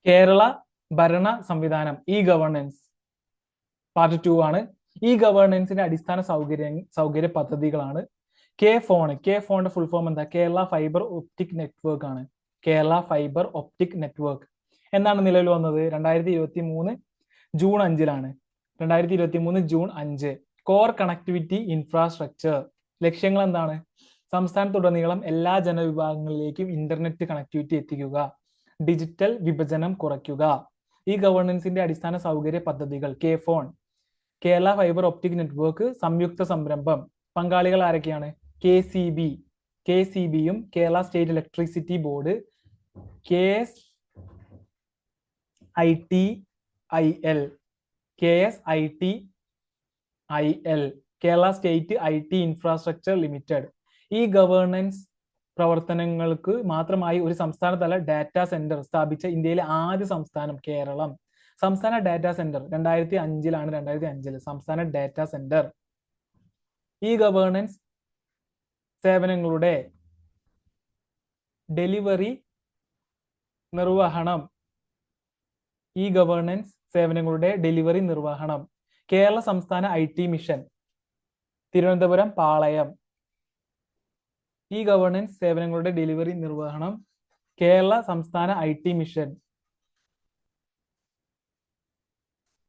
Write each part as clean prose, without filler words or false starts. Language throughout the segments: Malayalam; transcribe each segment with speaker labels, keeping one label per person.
Speaker 1: കേരള ഭരണ സംവിധാനം ഇ ഗവേണൻസ് പാർട്ട് 2 ആണ്. ഇ ഗവേണൻസിന്റെ അടിസ്ഥാന സൗകര്യ പദ്ധതികളാണ് കെ ഫോണിന്റെ ഫുൾ ഫോം എന്താ? കേരള ഫൈബർ ഒപ്റ്റിക് നെറ്റ്വർക്ക് ആണ്. കേരള ഫൈബർ ഒപ്റ്റിക് നെറ്റ്വർക്ക് എന്നാണ് നിലവിൽ വന്നത്? 2023 ജൂൺ 5-ലാണ്. 2023 ജൂൺ 5. കോർ കണക്ടിവിറ്റി ഇൻഫ്രാസ്ട്രക്ചർ ലക്ഷ്യങ്ങൾ എന്താണ്? സംസ്ഥാനത്തുടനീളം എല്ലാ ജനവിഭാഗങ്ങളിലേക്കും ഇന്റർനെറ്റ് കണക്ടിവിറ്റി എത്തിക്കുക, ഡിജിറ്റൽ വിഭജനം കുറയ്ക്കുക. ഈ ഗവേണൻസിന്റെ അടിസ്ഥാന സൗകര്യ പദ്ധതികൾ കെ4, കേരള ഫൈബർ ഒപ്റ്റിക് നെറ്റ്വർക്ക് സംയുക്ത സംരംഭം. പങ്കാളികൾ ആരൊക്കെയാണ്? കെ.സി.ബിയും Kerala state electricity board, KSITIL, Kerala state IT infrastructure limited. E governance പ്രവർത്തനങ്ങൾക്ക് മാത്രമായി ഒരു സംസ്ഥാനതല ഡാറ്റാ സെന്റർ സ്ഥാപിച്ച ഇന്ത്യയിലെ ആദ്യ സംസ്ഥാനം കേരളം. സംസ്ഥാന ഡാറ്റാ സെന്റർ 2005-ലാണ്. 2005 സംസ്ഥാന ഡാറ്റാ സെന്റർ. ഈ ഗവേണൻസ് സേവനങ്ങളുടെ ഡെലിവറി നിർവഹണം. ഈ ഗവേണൻസ് സേവനങ്ങളുടെ ഡെലിവറി നിർവഹണം കേരള സംസ്ഥാന IT മിഷൻ, തിരുവനന്തപുരം പാളയം. ഈ ഗവേണൻസ് സേവനങ്ങളുടെ ഡെലിവറി നിർവഹണം കേരള സംസ്ഥാന IT മിഷൻ,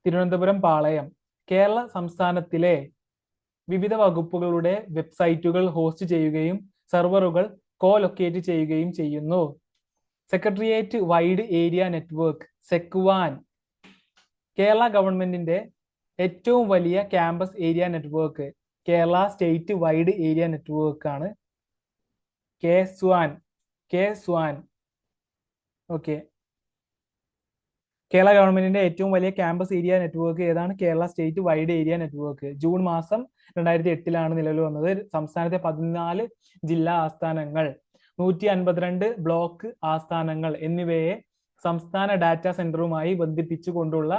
Speaker 1: തിരുവനന്തപുരം പാളയം. കേരള സംസ്ഥാനത്തിലെ വിവിധ വകുപ്പുകളുടെ വെബ്സൈറ്റുകൾ ഹോസ്റ്റ് ചെയ്യുകയും സെർവറുകൾ കോലൊക്കേറ്റ് ചെയ്യുകയും ചെയ്യുന്നു. സെക്രട്ടേറിയറ്റ് വൈഡ് ഏരിയ നെറ്റ്വർക്ക് സെക്വാൻ. കേരള ഗവൺമെന്റിന്റെ ഏറ്റവും വലിയ campus area network Kerala state wide area network ആണ് കെ-സ്വാൻ. ഓക്കെ, കേരള ഗവൺമെന്റിന്റെ ഏറ്റവും വലിയ ക്യാമ്പസ് ഏരിയ നെറ്റ്വർക്ക് ഏതാണ്? Kerala state wide area network. June മാസം 2008-ലാണ് നിലവിൽ വന്നത്. സംസ്ഥാനത്തെ 14 ജില്ലാ ആസ്ഥാനങ്ങൾ, 152 ബ്ലോക്ക് ആസ്ഥാനങ്ങൾ എന്നിവയെ സംസ്ഥാന ഡാറ്റാ സെന്ററുമായി ബന്ധിപ്പിച്ചുകൊണ്ടുള്ള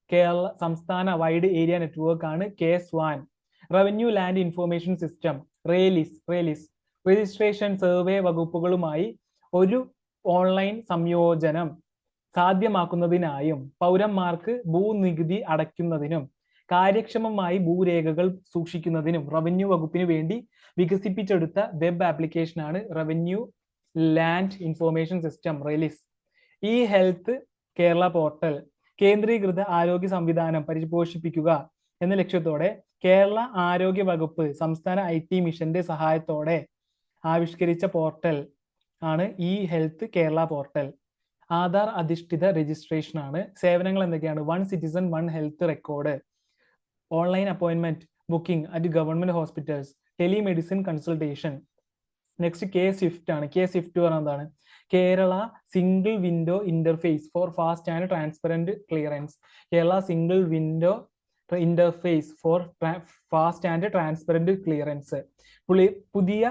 Speaker 1: കേരള സംസ്ഥാന വൈഡ് ഏരിയ നെറ്റ്വർക്ക് ആണ് KSWAN. Revenue land information system ReLIS registration survey വകുപ്പുകളുമായി ഒരു ഓൺലൈൻ സംയോജനം സാധ്യമാക്കുന്നതിനായും പൗരന്മാർക്ക് ഭൂനികുതി അടയ്ക്കുന്നതിനും കാര്യക്ഷമമായി ഭൂരേഖകൾ സൂക്ഷിക്കുന്നതിനും റവന്യൂ വകുപ്പിന് വേണ്ടി വികസിപ്പിച്ചെടുത്ത വെബ് ആപ്ലിക്കേഷനാണ് revenue land information system റെലിസ്. E health Kerala portal കേന്ദ്രീകൃത ആരോഗ്യ സംവിധാനം പരിപോഷിപ്പിക്കുക എന്ന ലക്ഷ്യത്തോടെ കേരള ആരോഗ്യ വകുപ്പ് സംസ്ഥാന IT മിഷന്റെ സഹായത്തോടെ ആവിഷ്കരിച്ച പോർട്ടൽ ആണ് e health Kerala portal. Aadhaar അധിഷ്ഠിത രജിസ്ട്രേഷൻ ആണ്. സേവനങ്ങൾ എന്തൊക്കെയാണ്? 1 citizen 1 health record, online appointment booking at government hospitals, telemedicine consultation. Next K Swift ആണ്. കെ-സ്വിഫ്റ്റ് പറഞ്ഞാൽ എന്താണ്? Kerala single window interface for fast and transparent clearance. Kerala single window interface for fast and transparent clearance. പുതിയ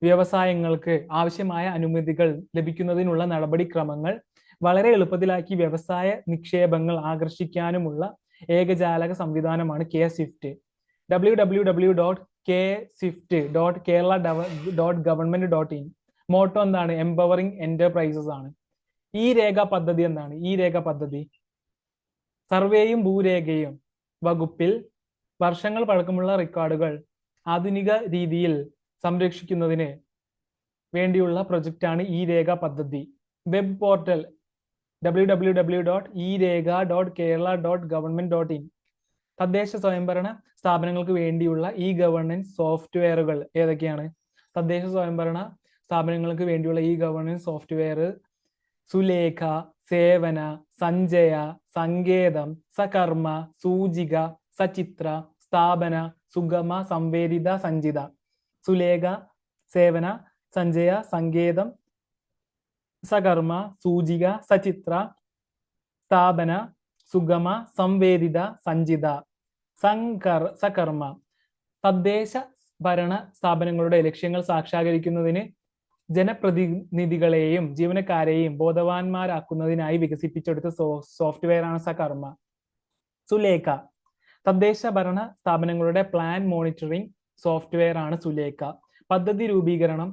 Speaker 1: വ്യവസായങ്ങൾക്ക് ആവശ്യമായ അനുമതികൾ ലഭിക്കുന്നതിനുള്ള നടപടിക്രമങ്ങൾ വളരെ എളുപ്പത്തിലാക്കി വ്യവസായ നിക്ഷേപങ്ങൾ ആകർഷിക്കാനുമുള്ള ഏകജാലക സംവിധാനമാണ് കെ-സ്വിഫ്റ്റ്. www.kswift.kerala.government.in. മോട്ടോ എന്താണ്? എംപവറിംഗ് എന്റർപ്രൈസസ് ആണ്. ഈ രേഖ പദ്ധതി എന്താണ്? ഈ രേഖ പദ്ധതി സർവേയും ഭൂരേഖയും വകുപ്പിൽ വർഷങ്ങൾ പഴക്കമുള്ള റെക്കോർഡുകൾ ആധുനിക രീതിയിൽ സംരക്ഷിക്കുന്നതിന് വേണ്ടിയുള്ള പ്രൊജക്റ്റാണ് ഈ രേഖ പദ്ധതി. Web portal www.erekha.kerala.government.in. തദ്ദേശ സ്വയംഭരണ സ്ഥാപനങ്ങൾക്ക് വേണ്ടിയുള്ള ഇ ഗവേണൻസ് സോഫ്റ്റ്വെയറുകൾ ഏതൊക്കെയാണ്? തദ്ദേശ സ്വയംഭരണ സ്ഥാപനങ്ങൾക്ക് വേണ്ടിയുള്ള ഇ ഗവേണൻസ് സോഫ്റ്റ്വെയർ സുലേഖ, സേവന, സഞ്ജയ, സങ്കേതം, സകർമ്മ, സൂചിക, സചിത്ര, സ്ഥാപന, സുഗമ, സംവേദിത, സഞ്ചിത. സുലേഖ, സേവന, സഞ്ജയ, സങ്കേതം, സകർമ്മ, സൂചിക, സചിത്ര, സ്ഥാപന, സുഗമ, സംവേദിത, സഞ്ചിത. സകർമ്മ തദ്ദേശ ഭരണ സ്ഥാപനങ്ങളുടെ ലക്ഷ്യങ്ങൾ സാക്ഷാത്കരിക്കുന്നതിന് ജനപ്രതിനിധികളെയും ജീവനക്കാരെയും ബോധവാന്മാരാക്കുന്നതിനായി വികസിപ്പിച്ചെടുത്ത സോഫ്റ്റ്വെയർ ആണ് സകർമ്മ. സുലേഖ തദ്ദേശ ഭരണ സ്ഥാപനങ്ങളുടെ പ്ലാൻ മോണിറ്ററിംഗ് സോഫ്റ്റ്വെയർ ആണ് സുലേഖ. പദ്ധതി രൂപീകരണം,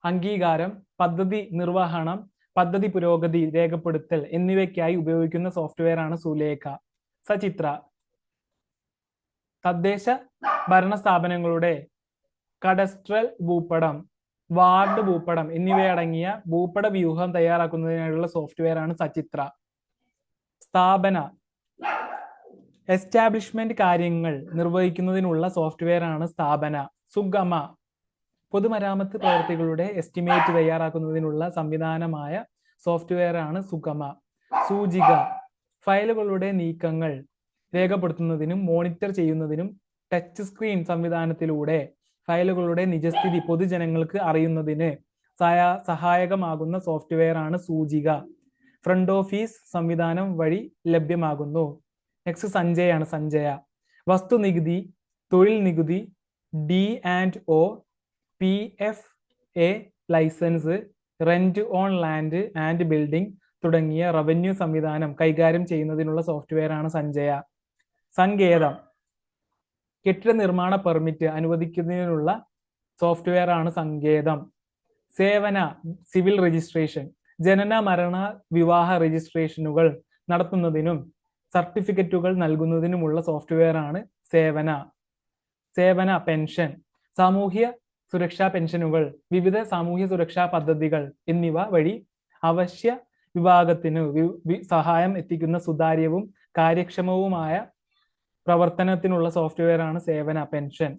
Speaker 1: അംഗീകാരം, പദ്ധതി നിർവഹണം, പദ്ധതി പുരോഗതി രേഖപ്പെടുത്തൽ എന്നിവയ്ക്കായി ഉപയോഗിക്കുന്ന സോഫ്റ്റ്വെയർ ആണ് സുലേഖ. സചിത്ര. തദ്ദേശ ഭരണ സ്ഥാപനങ്ങളുടെ കഡസ്ട്രൽ ഭൂപടം, വാർഡ് ഭൂപടം എന്നിവയടങ്ങിയ ഭൂപട വ്യൂഹം തയ്യാറാക്കുന്നതിനായുള്ള സോഫ്റ്റ്വെയർ ആണ് സചിത്ര. സ്ഥാപന എസ്റ്റാബ്ലിഷ്മെന്റ് കാര്യങ്ങൾ നിർവഹിക്കുന്നതിനുള്ള സോഫ്റ്റ്വെയർ ആണ് സ്ഥാപന. സുഗമ. പൊതുമരാമത്ത് പ്രവൃത്തികളുടെ എസ്റ്റിമേറ്റ് തയ്യാറാക്കുന്നതിനുള്ള സംവിധാനമായ സോഫ്റ്റ്വെയർ ആണ് സുഗമ. സൂചിക. ഫയലുകളുടെ നീക്കങ്ങൾ രേഖപ്പെടുത്തുന്നതിനും മോണിറ്റർ ചെയ്യുന്നതിനും ടച്ച് സ്ക്രീൻ സംവിധാനത്തിലൂടെ ഫയലുകളുടെ നിജസ്ഥിതി പൊതുജനങ്ങൾക്ക് അറിയുന്നതിന് സഹായകമാകുന്ന സോഫ്റ്റ്വെയർ ആണ് സൂചിക. ഫ്രണ്ട് ഓഫീസ് സംവിധാനം വഴി ലഭ്യമാകുന്നു. നെക്സ്റ്റ് സഞ്ജയാണ്. സഞ്ജയ. വസ്തുനികുതി, തൊഴിൽ നികുതി, D&O, PFA licence, rent on land and building തുടങ്ങിയ റവന്യൂ സംവിധാനം കൈകാര്യം ചെയ്യുന്നതിനുള്ള സോഫ്റ്റ്വെയർ ആണ് സഞ്ജയ. സങ്കേതം. കെട്ടിട നിർമ്മാണ പെർമിറ്റ് അനുവദിക്കുന്നതിനുള്ള സോഫ്റ്റ്വെയർ ആണ് സങ്കേതം. സേവന. സിവിൽ രജിസ്ട്രേഷൻ, ജനന മരണ വിവാഹ രജിസ്ട്രേഷനുകൾ നടത്തുന്നതിനും സർട്ടിഫിക്കറ്റുകൾ നൽകുന്നതിനുമുള്ള സോഫ്റ്റ്വെയർ ആണ് സേവന. സേവന. പെൻഷൻ, സാമൂഹ്യ സുരക്ഷാ പെൻഷനുകൾ, വിവിധ സാമൂഹ്യ സുരക്ഷാ പദ്ധതികൾ എന്നിവ വഴി അവശ്യ വിഭാഗത്തിന് സഹായം എത്തിക്കുന്ന സുതാര്യവും കാര്യക്ഷമവുമായ പ്രവർത്തനത്തിനുള്ള സോഫ്റ്റ്വെയർ ആണ് സേവന. പെൻഷൻ.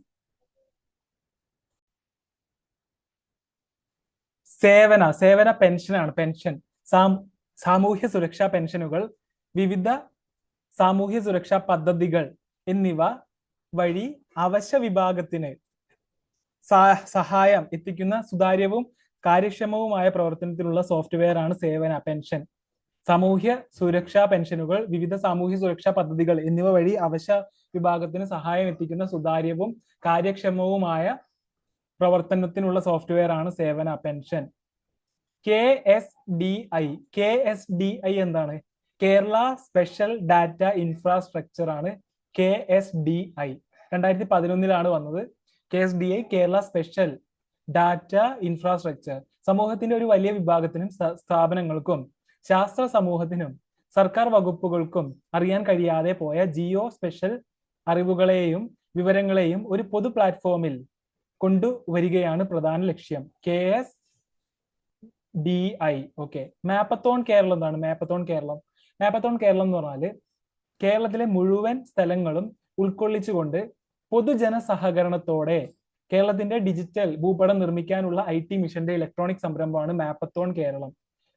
Speaker 1: സേവന. സേവന പെൻഷനാണ്. പെൻഷൻ. സാമൂഹ്യ സുരക്ഷാ പെൻഷനുകൾ, വിവിധ സാമൂഹ്യ സുരക്ഷാ പദ്ധതികൾ എന്നിവ വഴി അവശ്യ വിഭാഗത്തിന് സഹായം എത്തിക്കുന്ന സുതാര്യവും കാര്യക്ഷമവുമായ പ്രവർത്തനത്തിലുള്ള സോഫ്റ്റ്വെയർ ആണ് സേവന. പെൻഷൻ. സാമൂഹ്യ സുരക്ഷാ പെൻഷനുകൾ, വിവിധ സാമൂഹ്യ സുരക്ഷാ പദ്ധതികൾ എന്നിവ വഴി അവശ്യ വിഭാഗത്തിന് സഹായം എത്തിക്കുന്ന സുതാര്യവും കാര്യക്ഷമവുമായ പ്രവർത്തനത്തിനുള്ള സോഫ്റ്റ്വെയർ ആണ് സേവന. പെൻഷൻ. KSDI. KSDI എന്താണ്? കേരള സ്പെഷ്യൽ ഡാറ്റ ഇൻഫ്രാസ്ട്രക്ചർ ആണ് KSDI. 2011 വന്നത്. KSDI Kerala special data infrastructure സമൂഹത്തിന്റെ ഒരു വലിയ വിഭാഗത്തിനും സ്ഥാപനങ്ങൾക്കും ശാസ്ത്ര സമൂഹത്തിനും സർക്കാർ വകുപ്പുകൾക്കും അറിയാൻ കഴിയാതെ പോയ ജിയോ സ്പെഷ്യൽ അറിവുകളെയും വിവരങ്ങളെയും ഒരു പൊതു പ്ലാറ്റ്ഫോമിൽ കൊണ്ടുവരികയാണ് പ്രധാന ലക്ഷ്യം. KSDI. ഓക്കെ. മാപ്പത്തോൺ കേരളം എന്താണ്? മാപ്പത്തോൺ കേരളം. മാപ്പത്തോൺ കേരളം എന്ന് പറഞ്ഞാല് കേരളത്തിലെ മുഴുവൻ സ്ഥലങ്ങളും ഉൾക്കൊള്ളിച്ചുകൊണ്ട് പൊതുജന സഹകരണത്തോടെ കേരളത്തിന്റെ ഡിജിറ്റൽ ഭൂപടം നിർമ്മിക്കാനുള്ള IT മിഷന്റെ ഇലക്ട്രോണിക് സംരംഭമാണ് മാപ്പത്തോൺ കേരളം.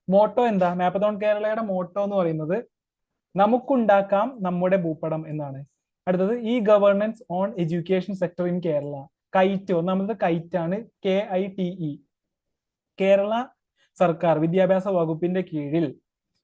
Speaker 1: മോട്ടോ എന്താ? മാപ്പത്തോൺ കേരളയുടെ മോട്ടോ എന്ന് പറയുന്നത് നമുക്കുണ്ടാക്കാം നമ്മുടെ ഭൂപടം എന്നാണ്. അടുത്തത് governance on education sector in Kerala. KITE. ഒന്നാമത് കൈറ്റ് ആണ്. KITE. കേരള സർക്കാർ വിദ്യാഭ്യാസ വകുപ്പിന്റെ കീഴിൽ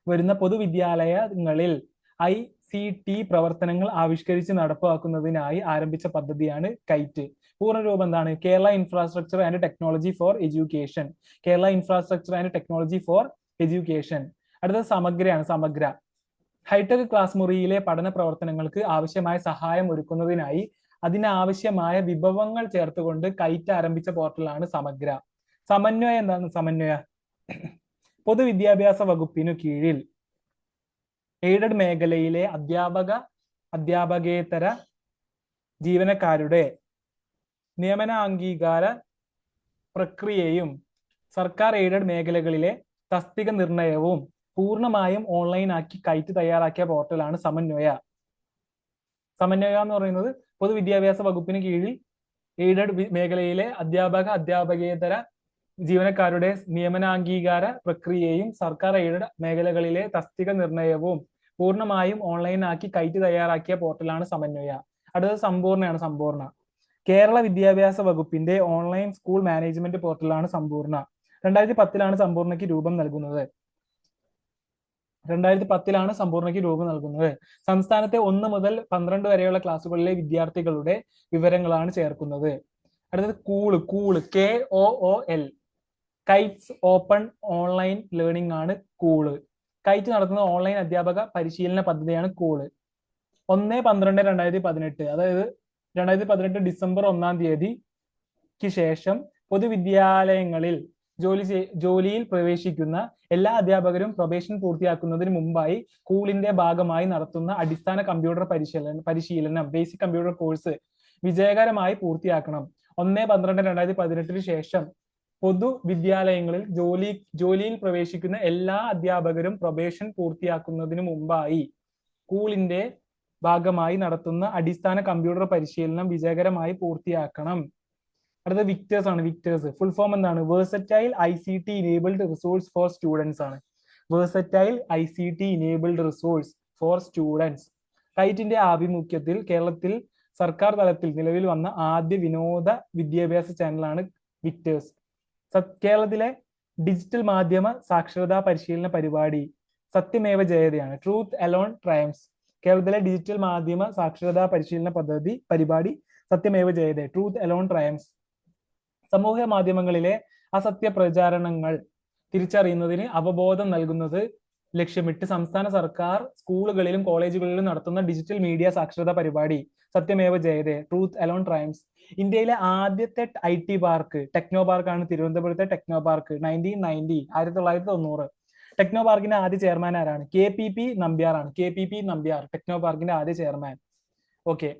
Speaker 1: വരുന്ന പൊതുവിദ്യാലയങ്ങളിൽ ICT പ്രവർത്തനങ്ങൾ ആവിഷ്കരിച്ച് നടപ്പാക്കുന്നതിനായി ആരംഭിച്ച പദ്ധതിയാണ് കൈറ്റ്. പൂർണ്ണരൂപം എന്താണ്? Kerala infrastructure and technology for education. Kerala infrastructure and technology for education. അടുത്തത് സമഗ്രയാണ്. സമഗ്ര. ഹൈടെക് ക്ലാസ് മുറിയിലെ പഠന പ്രവർത്തനങ്ങൾക്ക് ആവശ്യമായ സഹായം ഒരുക്കുന്നതിനായി അതിനാവശ്യമായ വിഭവങ്ങൾ ചേർത്തുകൊണ്ട് കൈറ്റ് ആരംഭിച്ച പോർട്ടലാണ് സമഗ്ര. സമന്വയ എന്താണ്? സമന്വയ പൊതുവിദ്യാഭ്യാസ വകുപ്പിനു കീഴിൽ എയ്ഡഡ് മേഖലയിലെ അധ്യാപകേതര ജീവനക്കാരുടെ നിയമന അംഗീകാര പ്രക്രിയയും സർക്കാർ എയ്ഡഡ് മേഖലകളിലെ തസ്തിക നിർണയവും പൂർണ്ണമായും ഓൺലൈനാക്കി കൈറ്റ് തയ്യാറാക്കിയ പോർട്ടലാണ് സമന്വയ. സമന്വയ എന്ന് പറയുന്നത് പൊതുവിദ്യാഭ്യാസ വകുപ്പിന് കീഴിൽ എയ്ഡഡ് മേഖലയിലെ അധ്യാപകേതര ജീവനക്കാരുടെ നിയമനാംഗീകാര പ്രക്രിയയും സർക്കാർ എയ്ഡഡ് മേഖലകളിലെ തസ്തിക നിർണയവും പൂർണ്ണമായും ഓൺലൈനാക്കി കൈറ്റ് തയ്യാറാക്കിയ പോർട്ടലാണ് സമന്വയ. അടുത്തത് സമ്പൂർണ്ണയാണ്. സമ്പൂർണ്ണ. കേരള വിദ്യാഭ്യാസ വകുപ്പിന്റെ ഓൺലൈൻ സ്കൂൾ മാനേജ്മെന്റ് പോർട്ടലാണ് സമ്പൂർണ്ണ. 2010 സമ്പൂർണ്ണയ്ക്ക് രൂപം നൽകുന്നത്. 2010 സമ്പൂർണ്ണയ്ക്ക് രൂപം നൽകുന്നത്. സംസ്ഥാനത്തെ 1 മുതൽ 12 വരെയുള്ള ക്ലാസ്സുകളിലെ വിദ്യാർത്ഥികളുടെ വിവരങ്ങളാണ് ചേർക്കുന്നത്. അടുത്തത് cool. KOOL. Kites open online learning ആണ് കൂള്. കൈറ്റ് നടത്തുന്ന ഓൺലൈൻ അധ്യാപക പരിശീലന പദ്ധതിയാണ് കൂള്. 1/12/2018, അതായത് 2018 ഡിസംബർ 1 ശേഷം പൊതുവിദ്യാലയങ്ങളിൽ ജോലിയിൽ പ്രവേശിക്കുന്ന എല്ലാ അധ്യാപകരും പ്രൊബേഷൻ പൂർത്തിയാക്കുന്നതിന് മുമ്പായി സ്കൂളിന്റെ ഭാഗമായി നടത്തുന്ന അടിസ്ഥാന കമ്പ്യൂട്ടർ പരിശീലനം ബേസിക് കമ്പ്യൂട്ടർ കോഴ്സ് വിജയകരമായി പൂർത്തിയാക്കണം. 1/12/2018 ശേഷം പൊതുവിദ്യാലയങ്ങളിൽ ജോലിയിൽ പ്രവേശിക്കുന്ന എല്ലാ അധ്യാപകരും പ്രൊബേഷൻ പൂർത്തിയാക്കുന്നതിന് മുമ്പായി സ്കൂളിന്റെ ഭാഗമായി നടത്തുന്ന അടിസ്ഥാന കമ്പ്യൂട്ടർ പരിശീലനം വിജയകരമായി പൂർത്തിയാക്കണം. അടുത്ത വിക്ടേഴ്സ് ആണ്. വിക്ടേഴ്സ് ഫുൾ ഫോം എന്താണ്? Versatile ICT enabled resource for students ആണ്. Versatile ICT enabled resource for students. കൈറ്റിന്റെ ആഭിമുഖ്യത്തിൽ കേരളത്തിൽ സർക്കാർ തലത്തിൽ നിലവിൽ വന്ന ആദ്യ വിനോദ വിദ്യാഭ്യാസ ചാനലാണ് വിക്ടേഴ്സ്. കേരളത്തിലെ ഡിജിറ്റൽ മാധ്യമ സാക്ഷരതാ പരിശീലന പരിപാടി സത്യമേവ ജയതയാണ്. Truth alone triumphs. കേരളത്തിലെ ഡിജിറ്റൽ മാധ്യമ സാക്ഷരതാ പരിശീലന പരിപാടി Satyameva Jayate, truth alone triumphs. സമൂഹ മാധ്യമങ്ങളിലെ അസത്യ പ്രചാരണങ്ങൾ തിരിച്ചറിയുന്നതിന് അവബോധം നൽകുന്നത് ലക്ഷ്യമിട്ട് സംസ്ഥാന സർക്കാർ സ്കൂളുകളിലും കോളേജുകളിലും നടത്തുന്ന ഡിജിറ്റൽ മീഡിയ സാക്ഷരതാ പരിപാടി സത്യമേവ ജയതേ, ട്രൂത്ത് അലോൺ ട്രയംസ്. ഇന്ത്യയിലെ ആദ്യത്തെ IT പാർക്ക് ടെക്നോ പാർക്കാണ് തിരുവനന്തപുരത്തെ ടെക്നോ പാർക്ക്. 1990. ടെക്നോ പാർക്കിന്റെ ആദ്യ ചെയർമാൻ ആരാണ്? KPP നമ്പ്യാർ ആണ്. KPP നമ്പ്യാർ ടെക്നോ പാർക്കിന്റെ ആദ്യ ചെയർമാൻ. ഓക്കെ.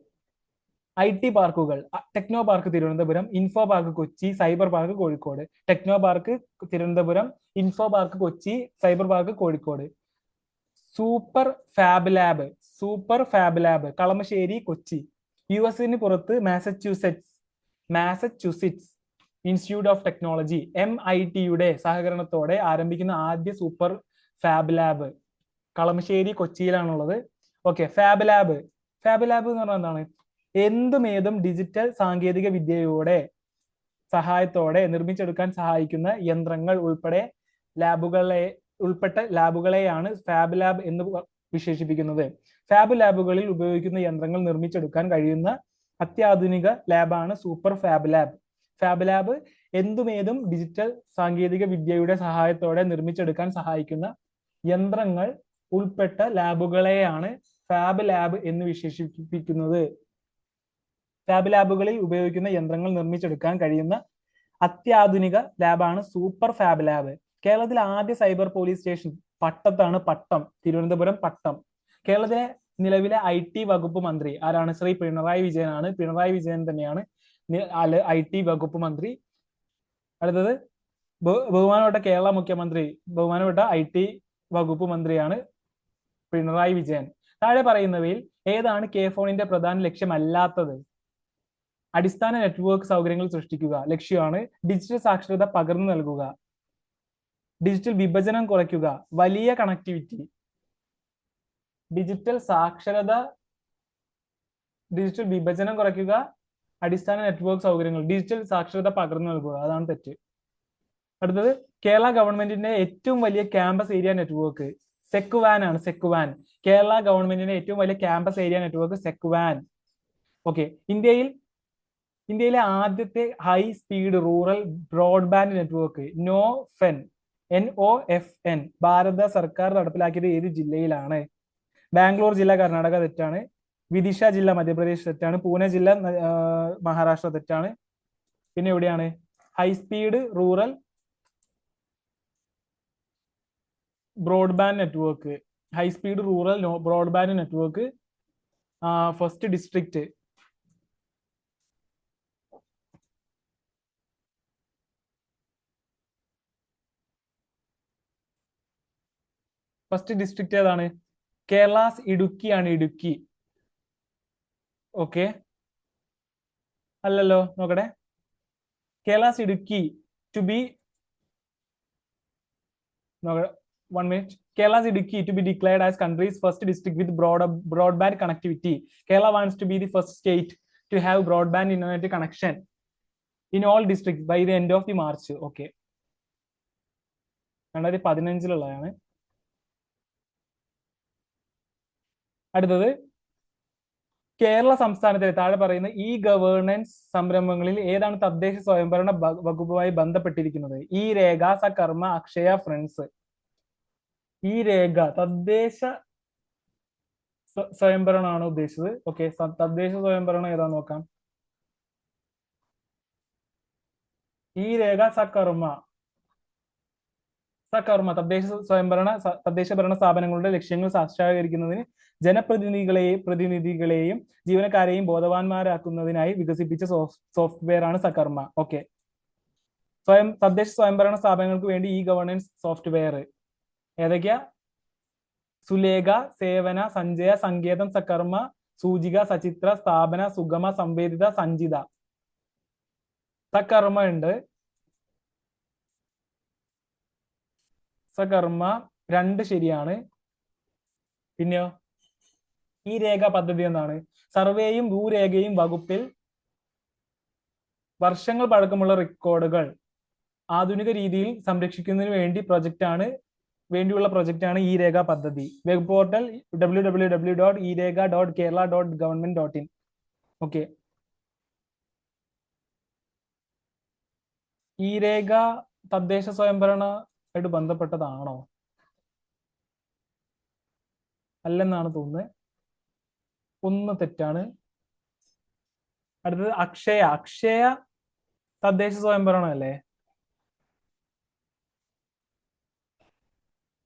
Speaker 1: IT പാർക്കുകൾ: Technopark Thiruvananthapuram, Infopark Kochi, Cyberpark Kozhikode. Technopark Thiruvananthapuram, Infopark Kochi, Cyberpark Kozhikode. Super fab lab Kalamassery Kochi. US പുറത്ത് Massachusetts Institute of Technology MIT സഹകരണത്തോടെ ആരംഭിക്കുന്ന ആദ്യ സൂപ്പർ ഫാബ് ലാബ് കളമശ്ശേരി കൊച്ചിയിലാണുള്ളത്. ഓക്കെ. ഫാബ് ലാബ് എന്ന് പറഞ്ഞാൽ എന്താണ്? എന്തുമേതും ഡിജിറ്റൽ സാങ്കേതിക വിദ്യയുടെ സഹായത്തോടെ നിർമ്മിച്ചെടുക്കാൻ സഹായിക്കുന്ന യന്ത്രങ്ങൾ ഉൾപ്പെട്ട ലാബുകളെയാണ് ഫാബ് ലാബ് എന്ന് വിശേഷിപ്പിക്കുന്നത്. ഫാബ് ലാബുകളിൽ ഉപയോഗിക്കുന്ന യന്ത്രങ്ങൾ നിർമ്മിച്ചെടുക്കാൻ കഴിയുന്ന അത്യാധുനിക ലാബാണ് super fab lab. Fab lab എന്തുമേതും ഡിജിറ്റൽ സാങ്കേതിക വിദ്യയുടെ സഹായത്തോടെ നിർമ്മിച്ചെടുക്കാൻ സഹായിക്കുന്ന യന്ത്രങ്ങൾ ഉൾപ്പെട്ട ലാബുകളെയാണ് ഫാബ് ലാബ് എന്ന് വിശേഷിപ്പിക്കുന്നത്. ഫാബ് ലാബുകളിൽ ഉപയോഗിക്കുന്ന യന്ത്രങ്ങൾ നിർമ്മിച്ചെടുക്കാൻ കഴിയുന്ന അത്യാധുനിക ലാബാണ് സൂപ്പർ ഫാബ് ലാബ്. കേരളത്തിലെ ആദ്യ സൈബർ പോലീസ് സ്റ്റേഷൻ പട്ടത്താണ്. തിരുവനന്തപുരം പട്ടം. കേരളത്തിലെ നിലവിലെ IT വകുപ്പ് മന്ത്രി ആരാണ്? ശ്രീ പിണറായി വിജയനാണ്. പിണറായി വിജയൻ തന്നെയാണ് IT വകുപ്പ് മന്ത്രി. അടുത്തത് ബഹുമാനപ്പെട്ട കേരള മുഖ്യമന്ത്രി, ബഹുമാനപ്പെട്ട IT വകുപ്പ് മന്ത്രിയാണ് പിണറായി വിജയൻ. താഴെ പറയുന്നവയിൽ ഏതാണ് K-ഫോണിന്റെ പ്രധാന ലക്ഷ്യമല്ലാത്തത്? അടിസ്ഥാന നെറ്റ്വർക്ക് സൗകര്യങ്ങൾ സൃഷ്ടിക്കുക ലക്ഷ്യമാണ്. ഡിജിറ്റൽ സാക്ഷരത പകർന്നു നൽകുക, ഡിജിറ്റൽ വിഭജനം കുറയ്ക്കുക, വലിയ കണക്ടിവിറ്റി. ഡിജിറ്റൽ വിഭജനം കുറയ്ക്കുക, അടിസ്ഥാന നെറ്റ്വർക്ക് സൗകര്യങ്ങൾ, ഡിജിറ്റൽ സാക്ഷരത പകർന്നു നൽകുക, അതാണ് തെറ്റ്. അടുത്തത് കേരള ഗവൺമെന്റിന്റെ ഏറ്റവും വലിയ ക്യാമ്പസ് ഏരിയ നെറ്റ്വർക്ക് സെക്വാൻ ആണ്. സെക്വാൻ. കേരള ഗവൺമെന്റിന്റെ ഏറ്റവും വലിയ ക്യാമ്പസ് ഏരിയ നെറ്റ്വർക്ക് സെക്വാൻ. ഓക്കെ. ഇന്ത്യയിലെ ആദ്യത്തെ high speed rural broadband network NOFN ഭാരത സർക്കാർ നടപ്പിലാക്കിയത് ഏത് ജില്ലയിലാണ്? ബാംഗ്ലൂർ ജില്ല കർണാടക, തെറ്റാണ്. വിദിഷ ജില്ല മധ്യപ്രദേശ്, തെറ്റാണ്. പൂനെ ജില്ല മഹാരാഷ്ട്ര, തെറ്റാണ്. പിന്നെ എവിടെയാണ് high speed rural broadband network? High speed rural broadband network first district. First district ഏതാണ്? കേരളാസ് ഇടുക്കി ആണ്. ഇടുക്കി. ഓക്കെ. അല്ലല്ലോ, നോക്കട്ടെ. Kerala's Idukki to be 1 minute. Kerala's Idukki to be declared as country's first district with broadband connectivity. Kerala wants to be the first state to have broadband internet connection in all districts by the end of the March. Okay. 2015 അടുത്തത് കേരള സംസ്ഥാനത്തിലെ താഴെ പറയുന്ന ഗവേണൻസ് സംരംഭങ്ങളിൽ ഏതാണ് തദ്ദേശ സ്വയംഭരണ വകുപ്പുമായി ബന്ധപ്പെട്ടിരിക്കുന്നത്? രേഖ, സകർമ്മ, അക്ഷയ, ഫ്രണ്ട്സ്. രേഖ തദ്ദേശ സ്വയംഭരണമാണ് ഉദ്ദേശിച്ചത്. ഓക്കെ. തദ്ദേശ സ്വയംഭരണം ഏതാ നോക്കാം. രേഖ, സകർമ്മ. തദ്ദേശ ഭരണ സ്ഥാപനങ്ങളുടെ ലക്ഷ്യങ്ങൾ സാക്ഷാത്കരിക്കുന്നതിന് പ്രതിനിധികളെയും ജീവനക്കാരെയും ബോധവാന്മാരാക്കുന്നതിനായി വികസിപ്പിച്ച സോഫ്റ്റ്വെയർ ആണ് സകർമ്മ. ഓക്കെ. തദ്ദേശ സ്വയംഭരണ സ്ഥാപനങ്ങൾക്ക് വേണ്ടി ഇ ഗവേണൻസ് സോഫ്റ്റ്വെയർ ഏതൊക്കെയാ? സുലേഖ, സേവന, സഞ്ജയ, സങ്കേതം, സകർമ്മ, സൂചിക, സചിത്ര, സ്ഥാപന, സുഗമ, സംവേദിത, സഞ്ചിത. സകർമ്മ ഉണ്ട്. സകർമ്മ 2 ശരിയാണ്. പിന്നെയോ ഈ രേഖ പദ്ധതി എന്താണ്? സർവേയും ഭൂരേഖയും വകുപ്പിൽ വർഷങ്ങൾ പഴക്കമുള്ള റെക്കോർഡുകൾ ആധുനിക രീതിയിൽ സംരക്ഷിക്കുന്നതിന് വേണ്ടിയുള്ള പ്രൊജക്റ്റാണ് ഈ രേഖ പദ്ധതി. Web portal www.erega.kerala.government.in. ഓക്കെ. ഈ രേഖ തദ്ദേശ സ്വയംഭരണമായിട്ട് ബന്ധപ്പെട്ടതാണോ? അല്ലെന്നാണ് തോന്നുന്നത്. ഒന്ന് തെറ്റാണ്. അടുത്തത് അക്ഷയ തദ്ദേശ സ്വയംഭരണം അല്ലേ?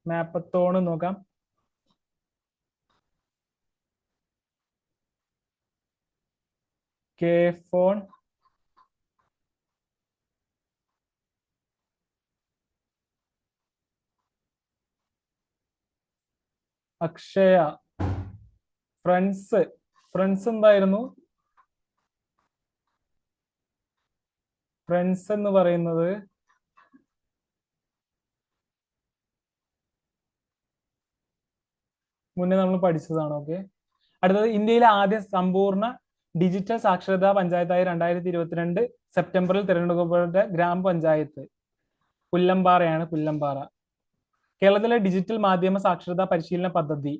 Speaker 1: മാപ്പത്തോണ് നോക്കാം. കെ ഫോൺ, അക്ഷയ, ഫ്രണ്ട്സ് എന്തായിരുന്നു? ഫ്രണ്ട്സ് എന്ന് പറയുന്നത് മുന്നേ നമ്മൾ പഠിച്ചതാണ്. ഓക്കെ. അടുത്തത് ഇന്ത്യയിലെ ആദ്യ സമ്പൂർണ്ണ ഡിജിറ്റൽ സാക്ഷരതാ പഞ്ചായത്തായി 2022 സെപ്റ്റംബറിൽ തിരഞ്ഞെടുക്കപ്പെട്ട ഗ്രാമപഞ്ചായത്ത് പുല്ലമ്പാറയാണ്. പുല്ലമ്പാറ. കേരളത്തിലെ ഡിജിറ്റൽ മാധ്യമ സാക്ഷരതാ പരിശീലന പദ്ധതി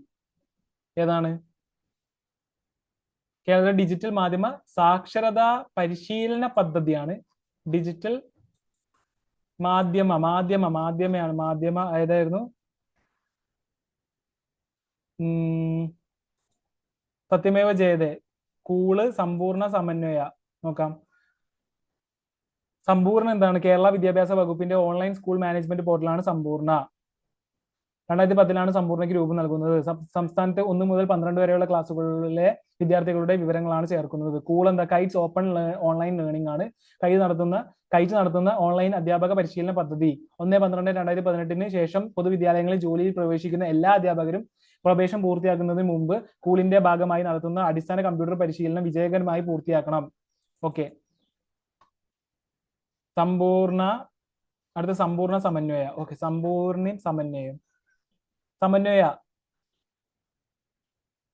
Speaker 1: ഏതാണ്? കേരളത്തിലെ ഡിജിറ്റൽ മാധ്യമ സാക്ഷരതാ പരിശീലന പദ്ധതിയാണ് ഡിജിറ്റൽ മാധ്യമ ഏതായിരുന്നു? സത്യമേവ ജയതേ, സ്കൂള്, സമ്പൂർണ്ണ, സമന്വയ. നോക്കാം. സമ്പൂർണ്ണ എന്താണ്? കേരള വിദ്യാഭ്യാസ വകുപ്പിന്റെ ഓൺലൈൻ സ്കൂൾ മാനേജ്മെന്റ് പോർട്ടലാണ് സമ്പൂർണ്ണ. 2010 സമ്പൂർണ്ണയ്ക്ക് രൂപം നൽകുന്നത്. സംസ്ഥാനത്തെ 1 മുതൽ 12 വരെയുള്ള ക്ലാസ്സുകളിലെ വിദ്യാർത്ഥികളുടെ വിവരങ്ങളാണ് ചേർക്കുന്നത്. കൂൾ എന്താ? കൈറ്റ്സ് ഓപ്പൺ ഓൺലൈൻ ലേണിംഗ് ആണ്. കൈറ്റ് നടത്തുന്ന ഓൺലൈൻ അധ്യാപക പരിശീലന പദ്ധതി 1/12/2018 ശേഷം പൊതുവിദ്യാലയങ്ങളിൽ ജോലിയിൽ പ്രവേശിക്കുന്ന എല്ലാ അധ്യാപകരും പ്രവേശനം പൂർത്തിയാക്കുന്നതിന് മുമ്പ് സ്കൂളിന്റെ ഭാഗമായി നടത്തുന്ന അടിസ്ഥാന കമ്പ്യൂട്ടർ പരിശീലനം വിജയകരമായി പൂർത്തിയാക്കണം. ഓക്കെ. അടുത്ത സമ്പൂർണ്ണ സമന്വയ. ഓക്കെ. സമന്വയ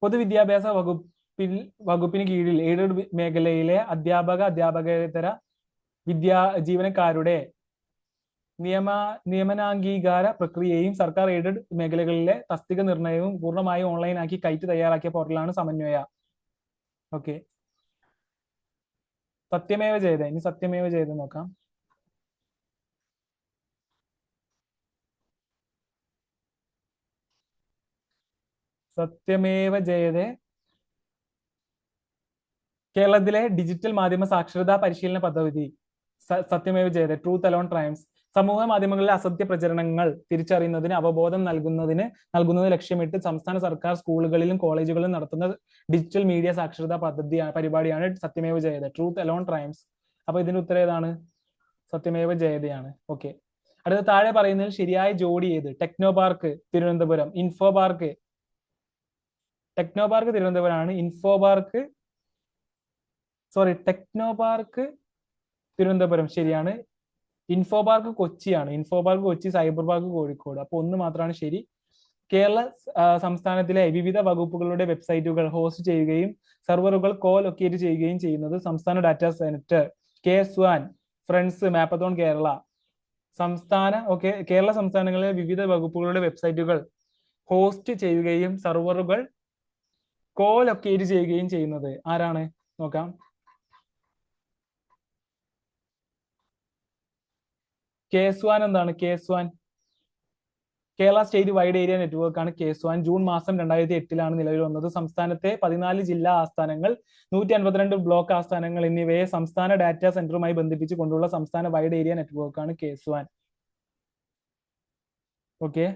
Speaker 1: പൊതുവിദ്യാഭ്യാസ വകുപ്പിന് കീഴിൽ എയ്ഡഡ് മേഖലയിലെ അധ്യാപകേതര ജീവനക്കാരുടെ നിയമനാംഗീകാര പ്രക്രിയയും സർക്കാർ എയ്ഡഡ് മേഖലകളിലെ തസ്തിക നിർണയവും പൂർണ്ണമായും ഓൺലൈനാക്കി കൈറ്റ് തയ്യാറാക്കിയ പോർട്ടലാണ് സമന്വയ. ഓക്കെ. സത്യമേവ ജയതേ. ഇനി സത്യമേവ ജയതേ നോക്കാം. സത്യമേവ ജയതേ കേരളത്തിലെ ഡിജിറ്റൽ മാധ്യമ സാക്ഷരതാ പരിശീലന പദ്ധതി. സത്യമേവ ജയതേ, ട്രൂത്ത് അലോൺ ട്രയംസ്. സമൂഹ മാധ്യമങ്ങളിലെ അസത്യ പ്രചരണങ്ങൾ തിരിച്ചറിയുന്നതിന് അവബോധം നൽകുന്നത് ലക്ഷ്യമിട്ട് സംസ്ഥാന സർക്കാർ സ്കൂളുകളിലും കോളേജുകളിലും നടത്തുന്ന ഡിജിറ്റൽ മീഡിയ സാക്ഷരതാ പരിപാടിയാണ് Satyameva Jayate, truth alone triumphs. അപ്പൊ ഇതിന്റെ ഉത്തരം ഏതാണ്? സത്യമേവ ജയതയാണ്. ഓക്കെ. അടുത്ത താഴെ പറയുന്നതിൽ ശരിയായ ജോഡി ഏത്? Technopark Thiruvananthapuram, Infopark. Technopark തിരുവനന്തപുരമാണ്. ടെക്നോ പാർക്ക് തിരുവനന്തപുരം ശരിയാണ്. ഇൻഫോ പാർക്ക് കൊച്ചിയാണ്. Infopark Kochi, Cyberpark Kozhikode. അപ്പൊ ഒന്ന് മാത്രമാണ് ശരി. കേരള സംസ്ഥാനത്തിലെ വിവിധ വകുപ്പുകളുടെ വെബ്സൈറ്റുകൾ ഹോസ്റ്റ് ചെയ്യുകയും സെർവറുകൾ ലൊക്കേറ്റ് ചെയ്യുകയും ചെയ്യുന്നത് സംസ്ഥാന data centre. KSWAN, friends, mapathon Kerala. Kerala സംസ്ഥാനങ്ങളിലെ വിവിധ വകുപ്പുകളുടെ വെബ്സൈറ്റുകൾ ഹോസ്റ്റ് ചെയ്യുകയും സെർവറുകൾ ലൊക്കേറ്റ് ചെയ്യുകയും ചെയ്യുന്നത് ആരാണ്? നോക്കാം. KSWAN എന്താണ്? KSWAN Kerala state wide area network ആണ് KSWAN. ജൂൺ മാസം 2008 നിലവിൽ വന്നത്. സംസ്ഥാനത്തെ 14 ജില്ലാ ആസ്ഥാനങ്ങൾ, 152 ബ്ലോക്ക് ആസ്ഥാനങ്ങൾ എന്നിവയെ സംസ്ഥാന ഡാറ്റാ സെന്ററുമായി ബന്ധിപ്പിച്ചു കൊണ്ടുള്ള സംസ്ഥാന വൈഡ് ഏരിയ നെറ്റ്വർക്ക് ആണ് KSWAN. ഓക്കെ.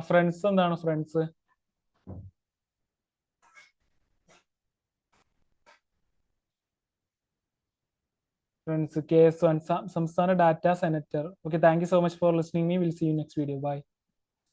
Speaker 1: ഫ്രണ്ട്സ് എന്താണ് ഫ്രണ്ട്സ്? Friends, KS1, സംസ്ഥാന data senator. Okay, thank you so much for listening me. We'll see you next video. Bye.